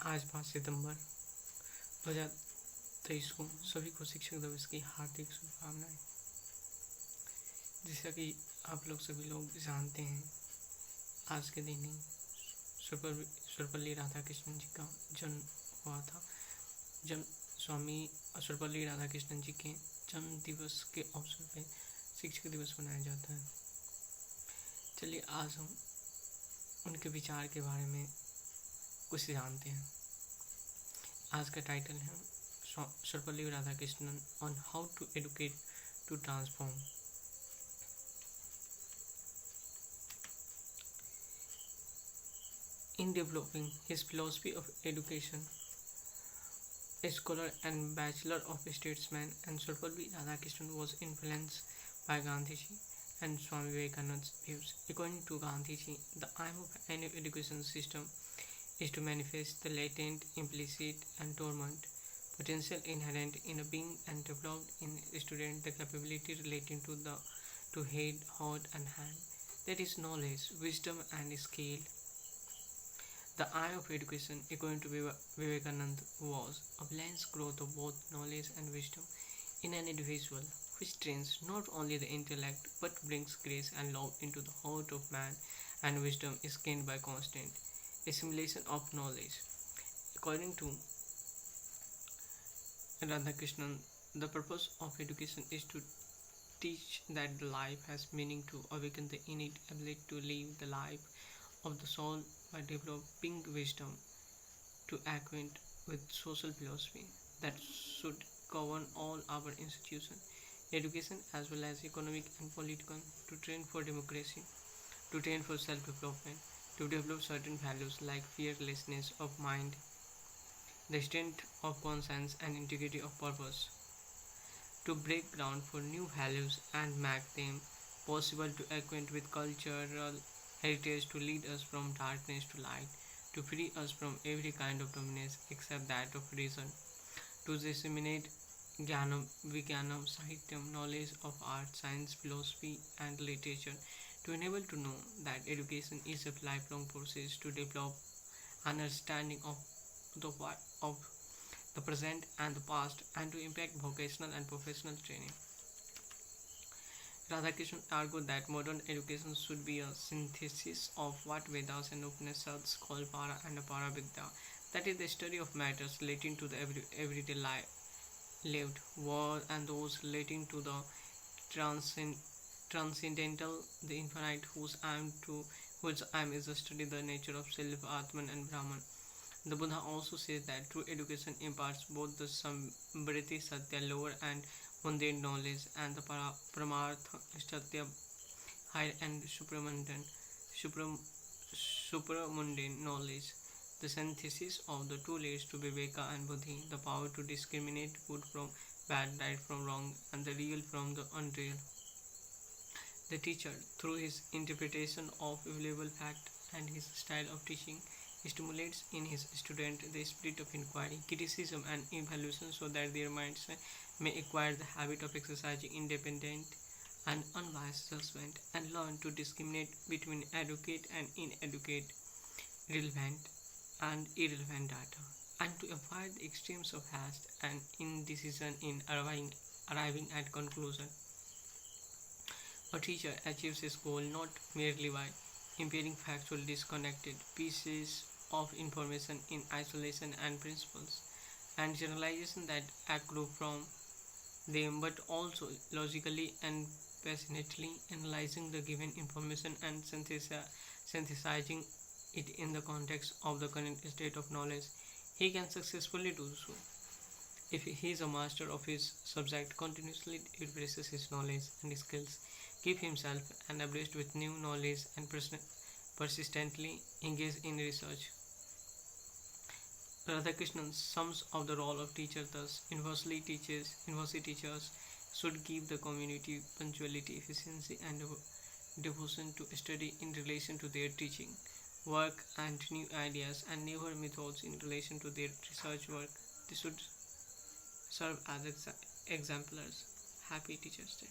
आज 5 सितंबर 2023 को सभी को शिक्षक दिवस की हार्दिक शुभकामनाएं। जैसा कि आप लोग सभी लोग जानते हैं, आज के दिन ही सर्वपल्ली राधाकृष्णन जी का जन्म हुआ था। स्वामी सर्वपल्ली राधाकृष्णन जी के जन्म दिवस के अवसर पर शिक्षक दिवस मनाया जाता है। चलिए आज हम उनके विचार के बारे में कुछ जानते हैं। आज का टाइटल है Sarvepalli Radhakrishnan on how to educate to transform. In developing his philosophy of education, a scholar and bachelor of statesman, and Sarvepalli Radhakrishnan was influenced by Gandhiji and Swami Vivekananda's views. According to Gandhiji, the aim of any education system is to manifest the latent, implicit, and dormant potential inherent in a being and develop in a student the capability relating to head, heart, and hand. That is knowledge, wisdom, and skill. The eye of education, according to Vivekananda, was a balanced growth of both knowledge and wisdom in an individual, which trains not only the intellect but brings grace and love into the heart of man, and wisdom is gained by constant assimilation of knowledge. According to Radhakrishnan, the purpose of education is to teach that life has meaning, to awaken the innate ability to live the life of the soul by developing wisdom, to acquaint with social philosophy that should govern all our institutions, education as well as economic and political, to train for democracy, to train for self-development, to develop certain values like fearlessness of mind, the strength of conscience and integrity of purpose, to break ground for new values and make them possible, to acquaint with cultural heritage, to lead us from darkness to light, to free us from every kind of dominance except that of reason, to disseminate Jnanam, Vijnanam, Sahityam, knowledge of art, science, philosophy, and literature, to enable to know that education is a lifelong process, to develop understanding of the present and the past, and to impact vocational and professional training. Radhakrishnan argued that modern education should be a synthesis of what Vedas and Upanishads call para and aparavidya, that is the study of matters relating to the everyday life, lived world, and those relating to the transcendental, the infinite, whose aim is to study the nature of self, Atman, and Brahman. The Buddha also says that true education imparts both the Sambriti Satya, lower and mundane knowledge, and the Paramartha Satya, higher and supramundane knowledge. The synthesis of the two leads to Viveka and Buddhi, the power to discriminate good from bad, right from wrong, and the real from the unreal. The teacher, through his interpretation of available fact and his style of teaching, stimulates in his student the spirit of inquiry, criticism, and evaluation, so that their minds may acquire the habit of exercising independent and unbiased judgment, and learn to discriminate between adequate and inadequate, relevant and irrelevant data, and to avoid the extremes of haste and indecision in arriving at conclusion. A teacher achieves his goal not merely by impairing factual disconnected pieces of information in isolation and principles and generalization that accrue from them, but also logically and passionately analyzing the given information and synthesizing it in the context of the current state of knowledge. He can successfully do so if he is a master of his subject, continuously refreshes his knowledge and skills, keep himself and abreast with new knowledge, and persistently engage in research. Radhakrishnan sums up the role of teacher thus: university teachers should give the community punctuality, efficiency, and devotion to study in relation to their teaching work and new ideas, and newer methods in relation to their research work. They should serve as exemplars. Happy Teacher's Day.